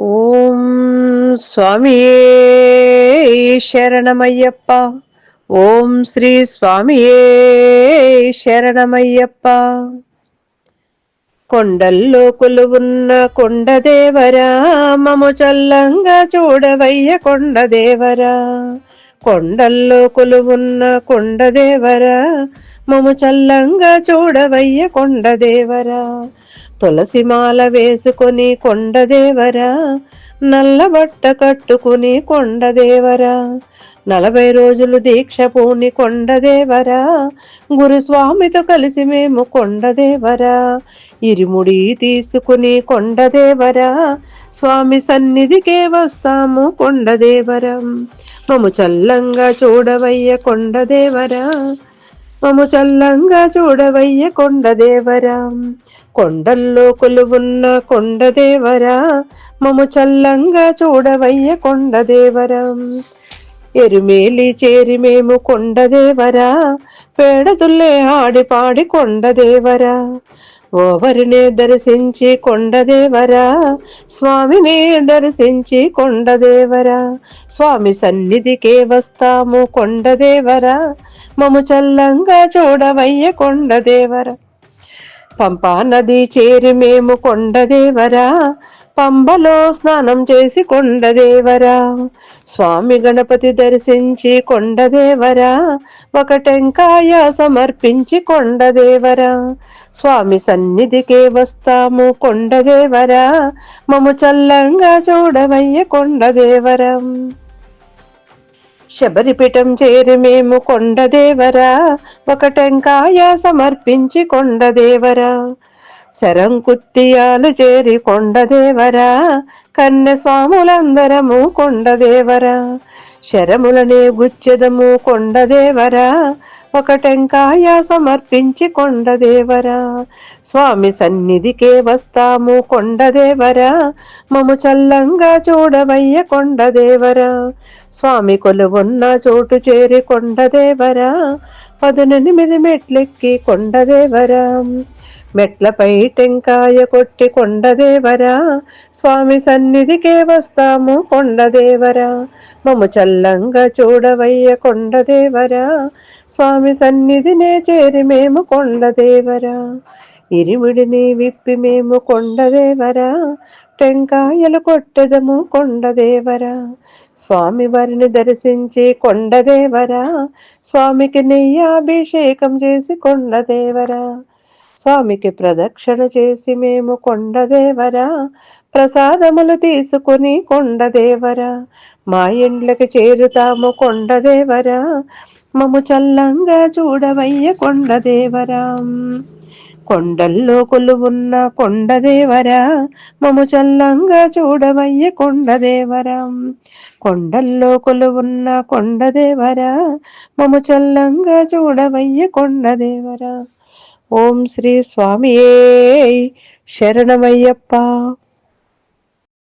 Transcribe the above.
ఓం స్వామియే శరణమయ్యప్ప. ఓం శ్రీ స్వామియే శరణమయ్యప్ప. కొండల్లో కొలువున్న కొండదేవరా, మము చల్లంగా చూడవయ్య కొండదేవరా. కొండల్లో కొలువున్న కొండదేవరా, మము చల్లంగా చూడవయ్య కొండదేవరా. తులసి మాల వేసుకొని కొండదేవరా, నల్ల బట్ట కట్టుకుని కొండదేవరా. 40 రోజులు దీక్ష పూని కొండదేవరా, గురుస్వామితో కలిసి మేము కొండదేవరా. ఇరుముడి తీసుకుని కొండదేవరా, స్వామి సన్నిధికే వస్తాము కొండదేవరం. మము చల్లంగా చూడవయ్య కొండదేవరా, మము చల్లంగా చూడవయ్య కొండదేవరా. కొండల్లో కొలువున్న కొండదేవరా, మము చల్లంగా చూడవయ్య కొండదేవరా. ఎరుమేలి చేరి మేము కొండదేవరా, పేడదుల్లే ఆడిపాడి కొండదేవరా. ఓవరినే దర్శించి కొండదేవరా, స్వామినే దర్శించి కొండదేవరా. స్వామి సన్నిధికే వస్తాము కొండదేవరా, మము చల్లంగా చూడవయ్య కొండదేవరా. పంపా నది చేరి మేము కొండదేవరా, పంబలో స్నానం చేసి కొండదేవరా. స్వామి గణపతి దర్శించి కొండదేవరా, ఒక టెంకాయ సమర్పించి కొండదేవరా. స్వామి సన్నిధికే వస్తాము కొండదేవరా, మము చల్లంగా చూడవయ్య కొండదేవరా. శబరిపీఠం చేరి మేము కొండదేవరా, ఒక టెంకాయ సమర్పించి కొండదేవరా. శరంకుత్తియాలు చేరి కొండదేవరా, కన్య స్వాములందరము కొండదేవరా. శరములనే గుచ్చెదము కొండదేవరా, ఒక టెంకాయ సమర్పించి కొండదేవరా. స్వామి సన్నిధికే వస్తాము కొండదేవరా, మము చల్లంగా చూడవయ్య కొండదేవరా. స్వామి కొలువున్న చోటు చేరి కొండదేవరా, 18 మెట్లెక్కి కొండదేవరా. మెట్లపై టెంకాయ కొట్టి కొండదేవరా, స్వామి సన్నిధికే వస్తాము కొండదేవరా. మము చల్లంగా చూడవయ్య కొండదేవరా, స్వామి సన్నిధినే చేరి మేము కొండదేవరా. ఇరిమిడిని విప్పి మేము కొండదేవరా, టెంకాయలు కొట్టెదము కొండదేవరా. స్వామి వారిని దర్శించి కొండదేవరా, స్వామికి నెయ్యాభిషేకం చేసి కొండదేవరా. స్వామికి ప్రదక్షిణ చేసి మేము కొండదేవరా, ప్రసాదములు తీసుకుని కొండదేవరా. మా ఇండ్లకి చేరుతాము కొండదేవరా, మము చల్లంగా చూడవయ్య కొండదేవరా. కొండల్లో కొలువున్న కొండదేవరా, మము చల్లంగా చూడవయ్య కొండదేవరా. కొండల్లో కొలువున్న కొండదేవరా, మము చల్లంగా చూడవయ్య కొండదేవరా. ఓం శ్రీ స్వామియే శరణమయ్యప్ప.